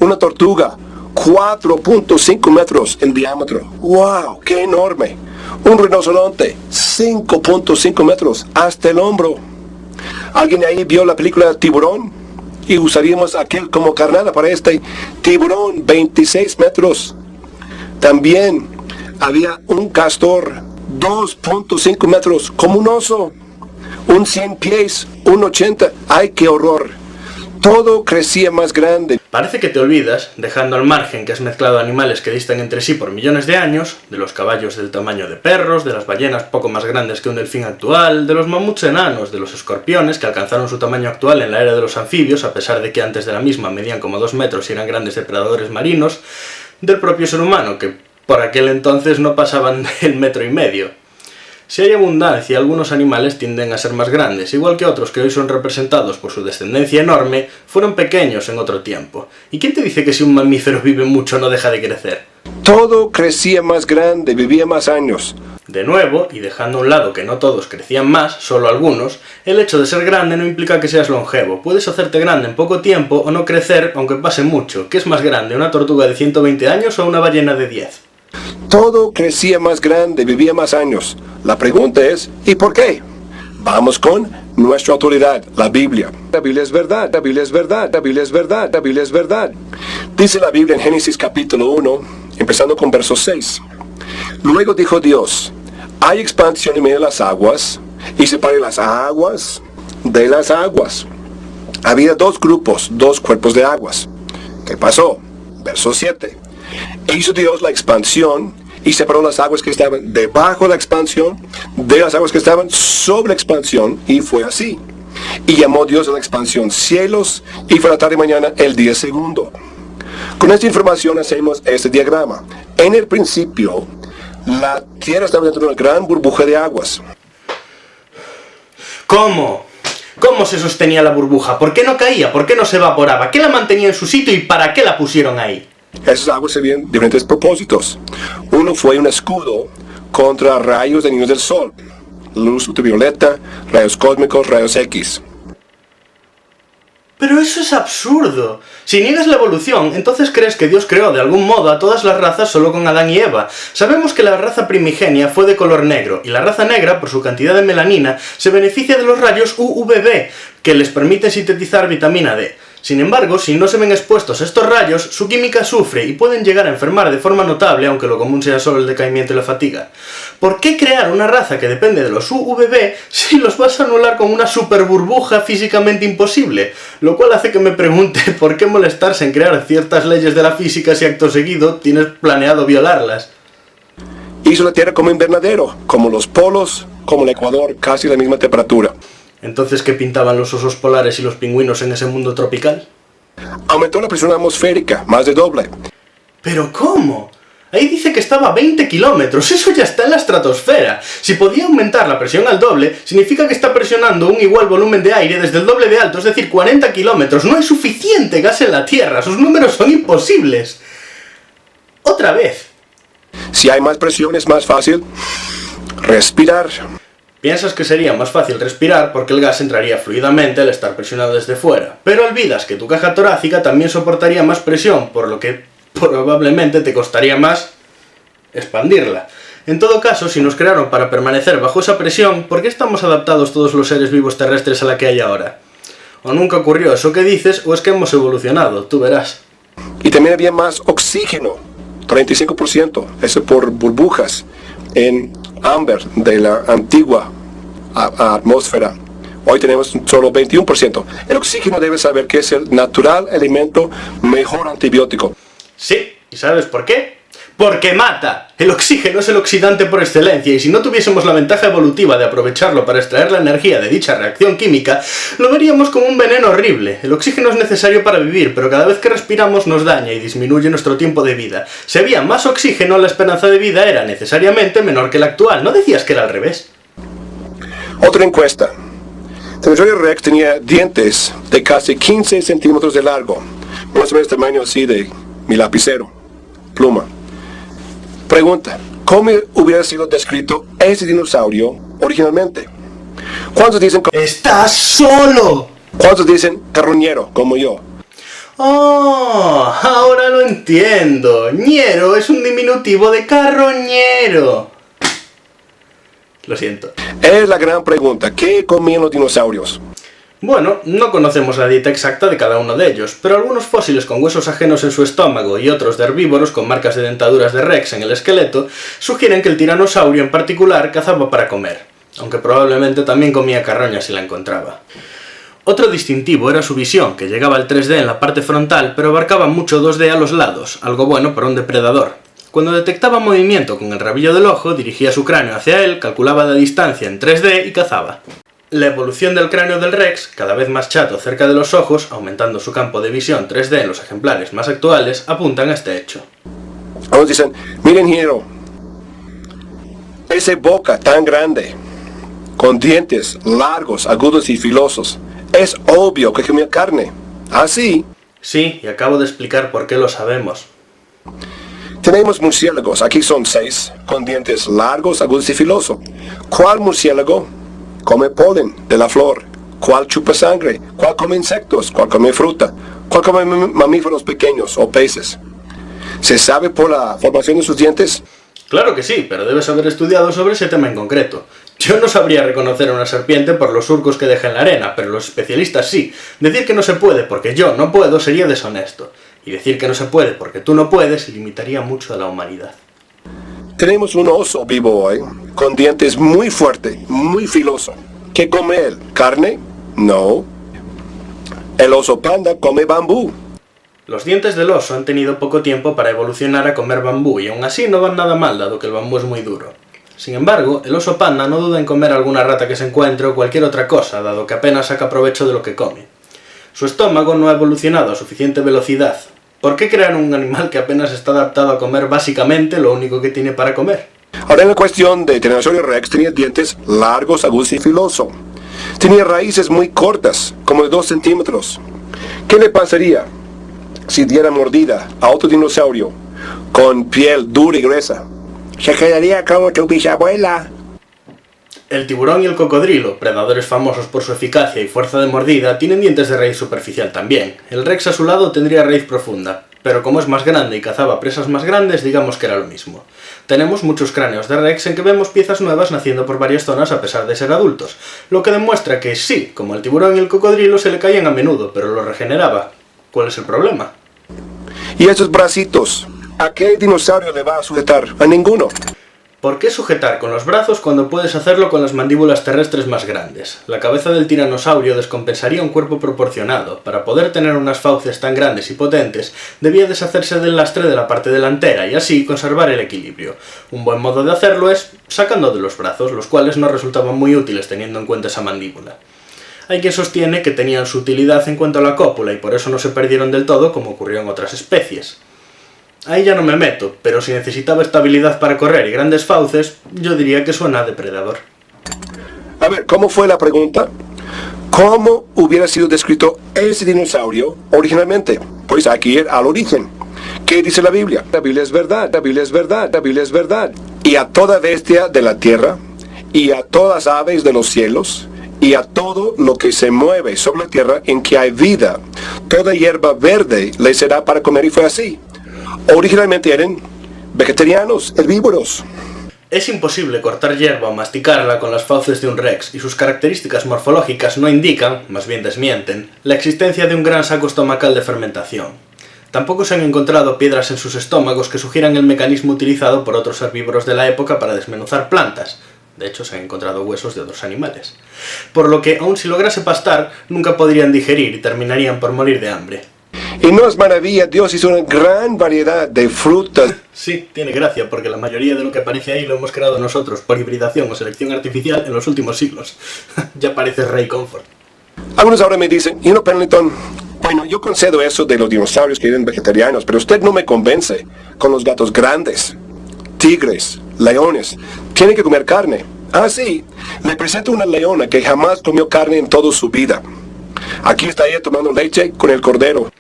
Una tortuga, 4.5 metros en diámetro. ¡Wow! ¡Qué enorme! Un rinoceronte, 5.5 metros hasta el hombro. ¿Alguien ahí vio la película Tiburón? Y usaríamos aquel como carnada para este tiburón, 26 metros. También había un castor, 2.5 metros, como un oso. Un 100 pies, un 80. ¡Ay, qué horror! Todo crecía más grande. Parece que te olvidas, dejando al margen que has mezclado animales que distan entre sí por millones de años, de los caballos del tamaño de perros, de las ballenas poco más grandes que un delfín actual, de los mamuts enanos, de los escorpiones que alcanzaron su tamaño actual en la era de los anfibios, a pesar de que antes de la misma medían como 2 metros y eran grandes depredadores marinos, del propio ser humano, que por aquel entonces no pasaban del 1,5 metros. Si hay abundancia, algunos animales tienden a ser más grandes, igual que otros que hoy son representados por su descendencia enorme, fueron pequeños en otro tiempo. ¿Y quién te dice que si un mamífero vive mucho no deja de crecer? Todo crecía más grande, vivía más años. De nuevo, y dejando a un lado que no todos crecían más, solo algunos, el hecho de ser grande no implica que seas longevo. Puedes hacerte grande en poco tiempo o no crecer aunque pase mucho. ¿Qué es más grande, una tortuga de 120 años o una ballena de 10? Todo crecía más grande, vivía más años. La pregunta es, ¿y por qué? Vamos con nuestra autoridad, la Biblia. La Biblia es verdad, la Biblia es verdad, la Biblia es verdad, la Biblia es verdad. Dice la Biblia en Génesis capítulo 1, empezando con verso 6. Luego dijo Dios, hay expansión en medio de las aguas, y separé las aguas de las aguas. Había 2 grupos, 2 cuerpos de aguas. ¿Qué pasó? Verso 7. Hizo Dios la expansión y separó las aguas que estaban debajo de la expansión de las aguas que estaban sobre la expansión, y fue así. Y llamó Dios a la expansión cielos, y fue la tarde y mañana el día segundo. Con esta información hacemos este diagrama. En el principio, la tierra estaba dentro de una gran burbuja de aguas. ¿Cómo? ¿Cómo se sostenía la burbuja? ¿Por qué no caía? ¿Por qué no se evaporaba? ¿Qué la mantenía en su sitio y para qué la pusieron ahí? Esas aguas servían diferentes propósitos. Uno fue un escudo contra rayos dañinos del sol, luz ultravioleta, rayos cósmicos, rayos X. Pero eso es absurdo. Si niegas la evolución, entonces crees que Dios creó de algún modo a todas las razas solo con Adán y Eva. Sabemos que la raza primigenia fue de color negro, y la raza negra, por su cantidad de melanina, se beneficia de los rayos UVB, que les permiten sintetizar vitamina D. Sin embargo, si no se ven expuestos a estos rayos, su química sufre y pueden llegar a enfermar de forma notable, aunque lo común sea solo el decaimiento y la fatiga. ¿Por qué crear una raza que depende de los UVB si los vas a anular con una super burbuja físicamente imposible? Lo cual hace que me pregunte por qué molestarse en crear ciertas leyes de la física si acto seguido tienes planeado violarlas. Hizo la Tierra como invernadero, como los polos, como el Ecuador, casi la misma temperatura. Entonces, ¿qué pintaban los osos polares y los pingüinos en ese mundo tropical? Aumentó la presión atmosférica, más de doble. ¿Pero cómo? Ahí dice que estaba a 20 kilómetros, eso ya está en la estratosfera. Si podía aumentar la presión al doble, significa que está presionando un igual volumen de aire desde el doble de alto, es decir, 40 kilómetros. No hay suficiente gas en la Tierra, sus números son imposibles. Otra vez. Si hay más presión es más fácil respirar. Piensas que sería más fácil respirar porque el gas entraría fluidamente al estar presionado desde fuera, pero olvidas que tu caja torácica también soportaría más presión, por lo que probablemente te costaría más expandirla. En todo caso, si nos crearon para permanecer bajo esa presión, ¿por qué estamos adaptados todos los seres vivos terrestres a la que hay ahora? O nunca ocurrió eso que dices, o es que hemos evolucionado, tú verás. Y también había más oxígeno, 35%, eso por burbujas, en ámbar de la antigua atmósfera. Hoy tenemos solo 21%. El oxígeno debe saber que es el natural elemento mejor antibiótico. Sí, ¿y sabes por qué? ¡Porque mata! El oxígeno es el oxidante por excelencia, y si no tuviésemos la ventaja evolutiva de aprovecharlo para extraer la energía de dicha reacción química, lo veríamos como un veneno horrible. El oxígeno es necesario para vivir, pero cada vez que respiramos nos daña y disminuye nuestro tiempo de vida. Si había más oxígeno, la esperanza de vida era necesariamente menor que la actual. ¿No decías que era al revés? Otra encuesta. Tiranosaurio Rex tenía dientes de casi 15 centímetros de largo, más o menos tamaño así de mi lapicero, pluma. Pregunta, ¿cómo hubiera sido descrito ese dinosaurio originalmente? ¿Cuántos dicen... ¡Estás solo! ¿Cuántos dicen carroñero, como yo? ¡Oh! Ahora lo entiendo. Ñero es un diminutivo de carroñero. Lo siento. Es la gran pregunta. ¿Qué comían los dinosaurios? Bueno, no conocemos la dieta exacta de cada uno de ellos, pero algunos fósiles con huesos ajenos en su estómago y otros de herbívoros con marcas de dentaduras de Rex en el esqueleto sugieren que el tiranosaurio en particular cazaba para comer, aunque probablemente también comía carroña si la encontraba. Otro distintivo era su visión, que llegaba al 3D en la parte frontal, pero abarcaba mucho 2D a los lados, algo bueno para un depredador. Cuando detectaba movimiento con el rabillo del ojo, dirigía su cráneo hacia él, calculaba la distancia en 3D y cazaba. La evolución del cráneo del Rex, cada vez más chato cerca de los ojos, aumentando su campo de visión 3D en los ejemplares más actuales, apuntan a este hecho. Algunos dicen, miren, ingeniero, esa boca tan grande, con dientes largos, agudos y filosos, es obvio que comía carne. ¿Así? Sí, y acabo de explicar por qué lo sabemos. Tenemos murciélagos, aquí son 6, con dientes largos, agudos y filosos. ¿Cuál murciélago come polen de la flor? ¿Cuál chupa sangre? ¿Cuál come insectos? ¿Cuál come fruta? ¿Cuál come mamíferos pequeños o peces? ¿Se sabe por la formación de sus dientes? Claro que sí, pero debes haber estudiado sobre ese tema en concreto. Yo no sabría reconocer a una serpiente por los surcos que deja en la arena, pero los especialistas sí. Decir que no se puede porque yo no puedo sería deshonesto. Y decir que no se puede porque tú no puedes limitaría mucho a la humanidad. Tenemos un oso vivo hoy, con dientes muy fuertes, muy filosos. ¿Qué come él? ¿Carne? No. El oso panda come bambú. Los dientes del oso han tenido poco tiempo para evolucionar a comer bambú y aún así no van nada mal dado que el bambú es muy duro. Sin embargo, el oso panda no duda en comer alguna rata que se encuentre o cualquier otra cosa, dado que apenas saca provecho de lo que come. Su estómago no ha evolucionado a suficiente velocidad. ¿Por qué crear un animal que apenas está adaptado a comer básicamente lo único que tiene para comer? Ahora en la cuestión de Tiranosaurio Rex tenía dientes largos, agudos y filosos. Tenía raíces muy cortas, como de 2 centímetros. ¿Qué le pasaría si diera mordida a otro dinosaurio con piel dura y gruesa? Se quedaría como tu bisabuela. El tiburón y el cocodrilo, predadores famosos por su eficacia y fuerza de mordida, tienen dientes de raíz superficial también. El Rex a su lado tendría raíz profunda, pero como es más grande y cazaba presas más grandes, digamos que era lo mismo. Tenemos muchos cráneos de Rex en que vemos piezas nuevas naciendo por varias zonas a pesar de ser adultos, lo que demuestra que sí, como el tiburón y el cocodrilo se le caían a menudo, pero lo regeneraba. ¿Cuál es el problema? ¿Y esos bracitos? ¿A qué dinosaurio le va a sujetar? A ninguno. ¿Por qué sujetar con los brazos cuando puedes hacerlo con las mandíbulas terrestres más grandes? La cabeza del tiranosaurio descompensaría un cuerpo proporcionado. Para poder tener unas fauces tan grandes y potentes, debía deshacerse del lastre de la parte delantera y así conservar el equilibrio. Un buen modo de hacerlo es sacando de los brazos, los cuales no resultaban muy útiles teniendo en cuenta esa mandíbula. Hay quien sostiene que tenían su utilidad en cuanto a la cópula y por eso no se perdieron del todo como ocurrió en otras especies. Ahí ya no me meto, pero si necesitaba estabilidad para correr y grandes fauces, yo diría que suena a depredador. A ver, ¿cómo fue la pregunta? ¿Cómo hubiera sido descrito ese dinosaurio originalmente? Pues hay que ir al origen. ¿Qué dice la Biblia? La Biblia es verdad, la Biblia es verdad, la Biblia es verdad. Y a toda bestia de la tierra, y a todas las aves de los cielos, y a todo lo que se mueve sobre la tierra en que hay vida, toda hierba verde le será para comer, y fue así. Originalmente eran vegetarianos, herbívoros. Es imposible cortar hierba o masticarla con las fauces de un Rex, y sus características morfológicas no indican, más bien desmienten, la existencia de un gran saco estomacal de fermentación. Tampoco se han encontrado piedras en sus estómagos que sugieran el mecanismo utilizado por otros herbívoros de la época para desmenuzar plantas. De hecho, se han encontrado huesos de otros animales. Por lo que, aun si lograse pastar, nunca podrían digerir y terminarían por morir de hambre. Y no es maravilla, Dios hizo una gran variedad de frutas. Sí, tiene gracia, porque la mayoría de lo que aparece ahí lo hemos creado nosotros, por hibridación o selección artificial en los últimos siglos. Ya parece Rey Comfort. Algunos ahora me dicen, Pendleton, bueno, yo concedo eso de los dinosaurios que eran vegetarianos, pero usted no me convence con los gatos grandes, tigres, leones. Tienen que comer carne. Ah, sí, le presento una leona que jamás comió carne en toda su vida. Aquí está ella tomando leche con el cordero.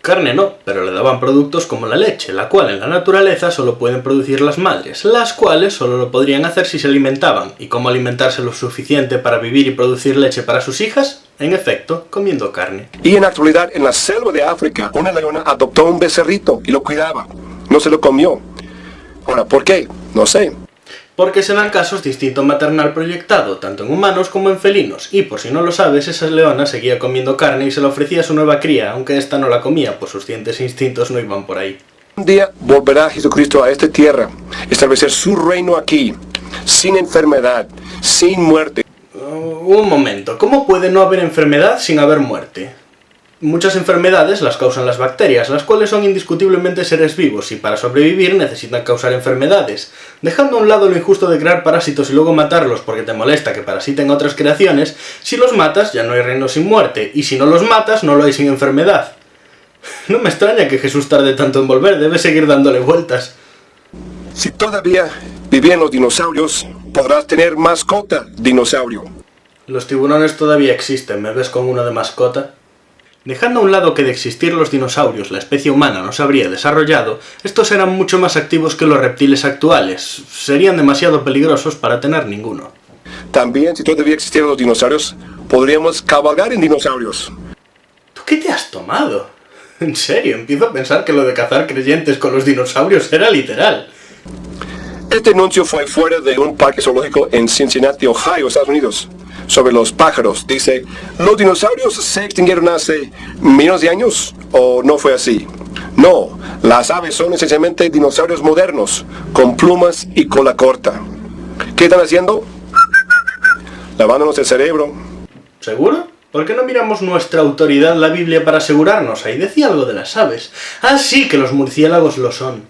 Carne no, pero le daban productos como la leche, la cual en la naturaleza solo pueden producir las madres, las cuales solo lo podrían hacer si se alimentaban. ¿Y cómo alimentarse lo suficiente para vivir y producir leche para sus hijas? En efecto, comiendo carne. Y en la actualidad, en la selva de África, una leona adoptó un becerrito y lo cuidaba. No se lo comió. Ahora, ¿por qué? No sé. Porque se dan casos de instinto maternal proyectado, tanto en humanos como en felinos, y por si no lo sabes, esa leona seguía comiendo carne y se la ofrecía a su nueva cría, aunque ésta no la comía, pues sus dientes e instintos no iban por ahí. Un día volverá Jesucristo a esta tierra, establecer su reino aquí, sin enfermedad, sin muerte. Un momento, ¿cómo puede no haber enfermedad sin haber muerte? Muchas enfermedades las causan las bacterias, las cuales son indiscutiblemente seres vivos y para sobrevivir necesitan causar enfermedades. Dejando a un lado lo injusto de crear parásitos y luego matarlos porque te molesta que parasiten otras creaciones, si los matas ya no hay reino sin muerte, y si no los matas no lo hay sin enfermedad. No me extraña que Jesús tarde tanto en volver, debe seguir dándole vueltas. Si todavía vivían los dinosaurios, podrás tener mascota dinosaurio. Los tiburones todavía existen, ¿me ves con uno de mascota? Dejando a un lado que de existir los dinosaurios la especie humana no se habría desarrollado, estos eran mucho más activos que los reptiles actuales. Serían demasiado peligrosos para tener ninguno. También, si todavía existieran los dinosaurios, podríamos cabalgar en dinosaurios. ¿Tú qué te has tomado? En serio, empiezo a pensar que lo de cazar creyentes con los dinosaurios era literal. Este anuncio fue fuera de un parque zoológico en Cincinnati, Ohio, Estados Unidos. Sobre los pájaros, dice, ¿los dinosaurios se extinguieron hace millones de años? ¿O no fue así? No, las aves son esencialmente dinosaurios modernos, con plumas y cola corta. ¿Qué están haciendo? Lavándonos el cerebro. ¿Seguro? ¿Por qué no miramos nuestra autoridad, la Biblia, para asegurarnos? Ahí decía algo de las aves. Ah, sí, que los murciélagos lo son.